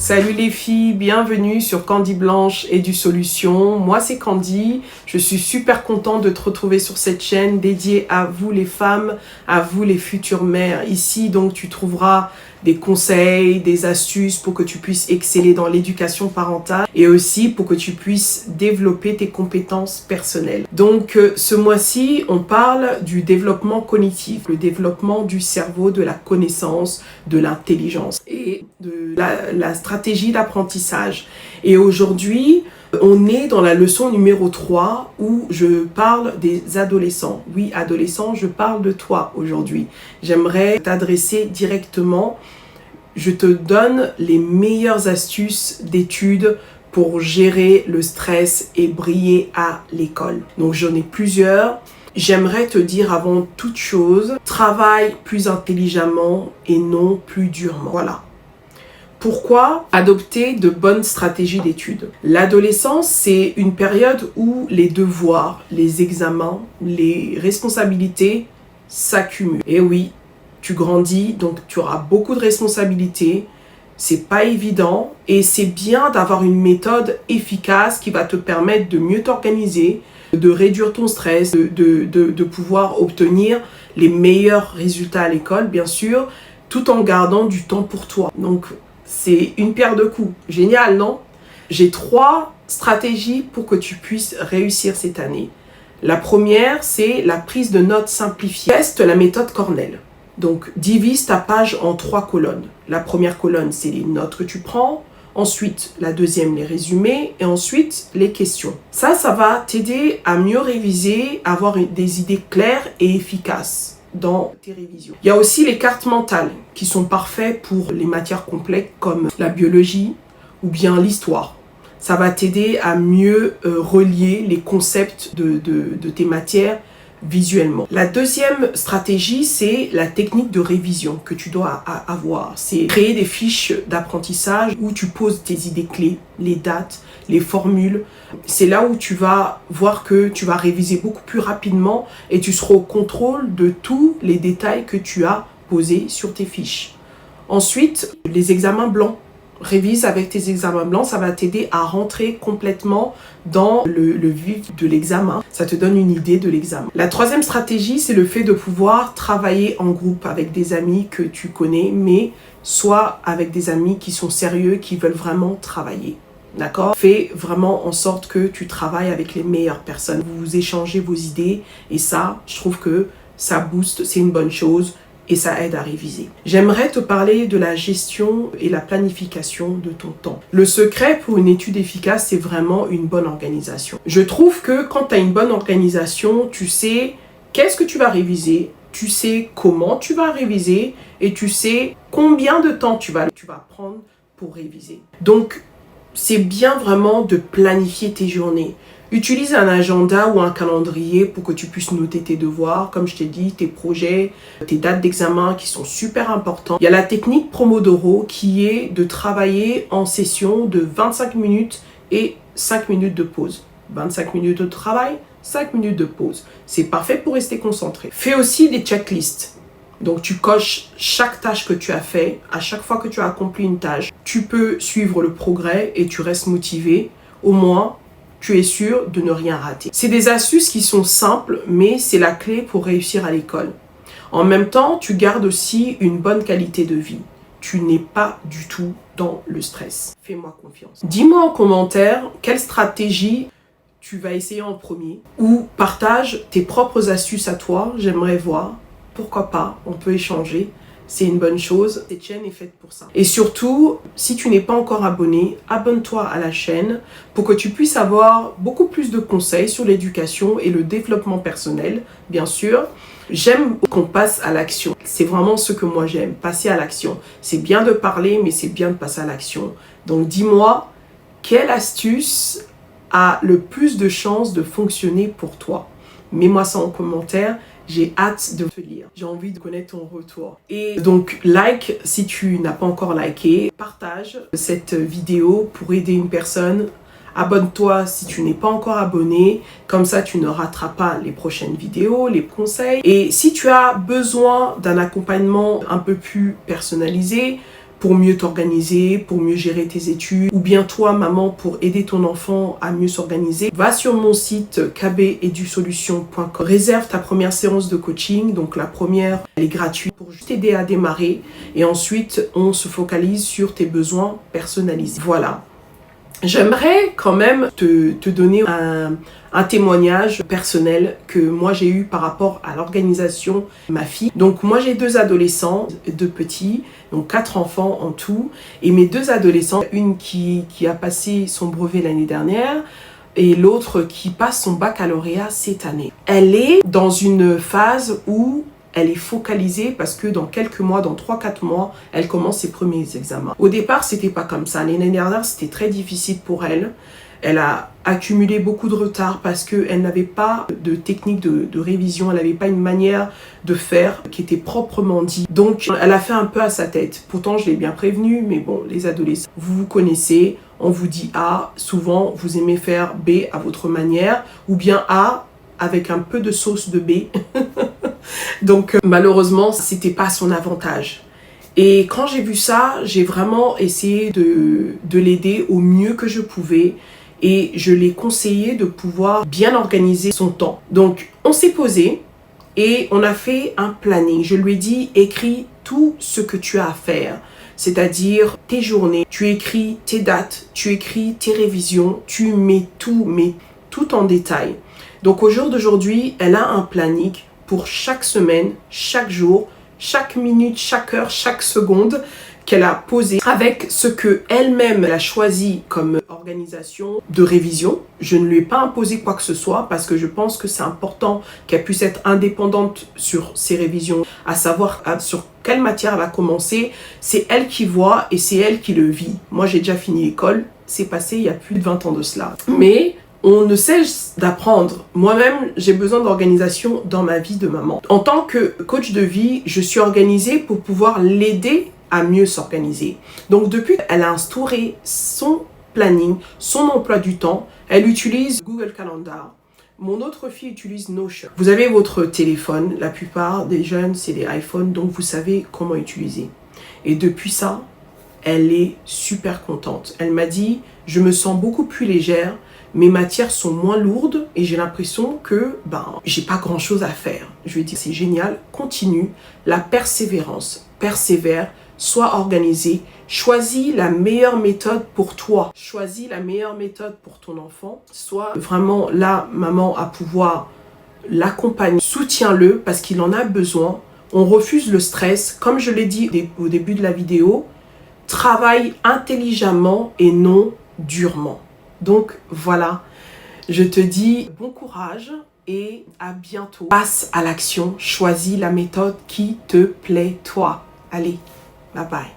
Salut les filles, bienvenue sur Candy Blanche et du Solution. Moi c'est Candy, je suis super contente de te retrouver sur cette chaîne dédiée à vous les femmes, à vous les futures mères. Ici donc tu trouveras des conseils, des astuces pour que tu puisses exceller dans l'éducation parentale et aussi pour que tu puisses développer tes compétences personnelles. Donc ce mois-ci, on parle du développement cognitif, le développement du cerveau, de la connaissance, de l'intelligence et de la stratégie d'apprentissage. Et aujourd'hui, on est dans la leçon numéro 3 où je parle des adolescents. Oui, adolescents, je parle de toi aujourd'hui. J'aimerais t'adresser directement. Je te donne les meilleures astuces d'études pour gérer le stress et briller à l'école. Donc j'en ai plusieurs. J'aimerais te dire avant toute chose, travaille plus intelligemment et non plus durement. Voilà. Pourquoi adopter de bonnes stratégies d'études? L'adolescence, c'est une période où les devoirs, les examens, les responsabilités s'accumulent. Et oui, tu grandis, donc tu auras beaucoup de responsabilités. C'est pas évident et c'est bien d'avoir une méthode efficace qui va te permettre de mieux t'organiser, de réduire ton stress, de pouvoir obtenir les meilleurs résultats à l'école, bien sûr, tout en gardant du temps pour toi. Donc, c'est une pierre deux coups. Génial, non? J'ai 3 stratégies pour que tu puisses réussir cette année. La première, c'est la prise de notes simplifiée. Teste la méthode Cornell. Donc, divise ta page en 3 colonnes. La première colonne, c'est les notes que tu prends. Ensuite, la deuxième, les résumés. Et ensuite, les questions. Ça va t'aider à mieux réviser, à avoir des idées claires et efficaces dans tes révisions. Il y a aussi les cartes mentales qui sont parfaites pour les matières complexes comme la biologie ou bien l'histoire. Ça va t'aider à mieux relier les concepts de tes matières visuellement. La deuxième stratégie, c'est la technique de révision que tu dois avoir. C'est créer des fiches d'apprentissage où tu poses tes idées clés, les dates, les formules. C'est là où tu vas voir que tu vas réviser beaucoup plus rapidement et tu seras au contrôle de tous les détails que tu as posés sur tes fiches. Ensuite, les examens blancs. Révise avec tes examens blancs, ça va t'aider à rentrer complètement dans le vif de l'examen. Ça te donne une idée de l'examen. La troisième stratégie, c'est le fait de pouvoir travailler en groupe avec des amis que tu connais, mais soit avec des amis qui sont sérieux, qui veulent vraiment travailler. D'accord? Fais vraiment en sorte que tu travailles avec les meilleures personnes. Vous échangez vos idées et ça, je trouve que ça booste, c'est une bonne chose. Et ça aide à réviser. J'aimerais te parler de la gestion et la planification de ton temps. Le secret pour une étude efficace, c'est vraiment une bonne organisation. Je trouve que quand tu as une bonne organisation, tu sais qu'est-ce que tu vas réviser, tu sais comment tu vas réviser et tu sais combien de temps tu vas prendre pour réviser. Donc, c'est bien vraiment de planifier tes journées. Utilise un agenda ou un calendrier pour que tu puisses noter tes devoirs, comme je t'ai dit, tes projets, tes dates d'examen qui sont super importantes. Il y a la technique Pomodoro qui est de travailler en session de 25 minutes et 5 minutes de pause. 25 minutes de travail, 5 minutes de pause. C'est parfait pour rester concentré. Fais aussi des checklists. Donc tu coches chaque tâche que tu as fait. À chaque fois que tu as accompli une tâche, tu peux suivre le progrès et tu restes motivé. Au moins, tu es sûr de ne rien rater. C'est des astuces qui sont simples, mais c'est la clé pour réussir à l'école. En même temps, tu gardes aussi une bonne qualité de vie. Tu n'es pas du tout dans le stress. Fais-moi confiance. Dis-moi en commentaire quelle stratégie tu vas essayer en premier ou partage tes propres astuces à toi. J'aimerais voir. Pourquoi pas, on peut échanger. C'est une bonne chose. Cette chaîne est faite pour ça. Et surtout, si tu n'es pas encore abonné, abonne-toi à la chaîne pour que tu puisses avoir beaucoup plus de conseils sur l'éducation et le développement personnel, bien sûr. J'aime qu'on passe à l'action. C'est vraiment ce que moi j'aime, passer à l'action. C'est bien de parler, mais c'est bien de passer à l'action. Donc dis-moi, quelle astuce a le plus de chances de fonctionner pour toi? Mets-moi ça en commentaire. J'ai hâte de te lire. J'ai envie de connaître ton retour. Et donc, like si tu n'as pas encore liké. Partage cette vidéo pour aider une personne. Abonne-toi si tu n'es pas encore abonné. Comme ça, tu ne rateras pas les prochaines vidéos, les conseils. Et si tu as besoin d'un accompagnement un peu plus personnalisé, pour mieux t'organiser, pour mieux gérer tes études, ou bien toi, maman, pour aider ton enfant à mieux s'organiser, va sur mon site kbeduSolutions.com. Réserve ta première séance de coaching. Donc la première, elle est gratuite pour juste t'aider à démarrer. Et ensuite, on se focalise sur tes besoins personnalisés. Voilà. J'aimerais quand même te donner un témoignage personnel que moi j'ai eu par rapport à l'organisation de ma fille. Donc moi j'ai 2 adolescents, 2 petits, donc 4 enfants en tout. Et mes 2 adolescents, une qui a passé son brevet l'année dernière et l'autre qui passe son baccalauréat cette année. Elle est dans une phase où elle est focalisée parce que dans quelques mois, dans 3-4 mois, elle commence ses premiers examens. Au départ, c'était pas comme ça. L'année dernière, c'était très difficile pour elle. Elle a accumulé beaucoup de retard parce qu'elle n'avait pas de technique de révision, elle n'avait pas une manière de faire qui était proprement dit. Donc, elle a fait un peu à sa tête. Pourtant, je l'ai bien prévenue, mais bon, les adolescents, vous connaissez, on vous dit A, souvent, vous aimez faire B à votre manière, ou bien A avec un peu de sauce de B. Donc malheureusement, c'était pas son avantage. Et quand j'ai vu ça, j'ai vraiment essayé de l'aider au mieux que je pouvais et je l'ai conseillé de pouvoir bien organiser son temps. Donc on s'est posé et on a fait un planning. Je lui ai dit, écris tout ce que tu as à faire. C'est-à-dire tes journées, tu écris tes dates, tu écris tes révisions, tu mets tout en détail. Donc au jour d'aujourd'hui, elle a un planning pour chaque semaine, chaque jour, chaque minute, chaque heure, chaque seconde qu'elle a posé avec ce que elle-même a choisi comme organisation de révision. Je ne lui ai pas imposé quoi que ce soit parce que je pense que c'est important qu'elle puisse être indépendante sur ses révisions, à savoir sur quelle matière elle va commencer. C'est elle qui voit et c'est elle qui le vit. Moi, j'ai déjà fini l'école. C'est passé il y a plus de 20 ans de cela. Mais on ne cesse d'apprendre. Moi-même, j'ai besoin d'organisation dans ma vie de maman. En tant que coach de vie, je suis organisée pour pouvoir l'aider à mieux s'organiser. Donc depuis qu'elle a instauré son planning, son emploi du temps, elle utilise Google Calendar. Mon autre fille utilise Notion. Vous avez votre téléphone, la plupart des jeunes, c'est des iPhones, donc vous savez comment utiliser. Et depuis ça, elle est super contente. Elle m'a dit, je me sens beaucoup plus légère, mes matières sont moins lourdes et j'ai l'impression que j'ai pas grand chose à faire. Je lui ai dit c'est génial, continue, la persévérance, persévère, sois organisé, choisis la meilleure méthode pour toi, choisis la meilleure méthode pour ton enfant, sois vraiment là maman à pouvoir l'accompagner, soutiens-le parce qu'il en a besoin. On refuse le stress, comme je l'ai dit au début de la vidéo, travaille intelligemment et non durement. Donc voilà, je te dis bon courage et à bientôt. Passe à l'action, choisis la méthode qui te plaît toi. Allez, bye bye.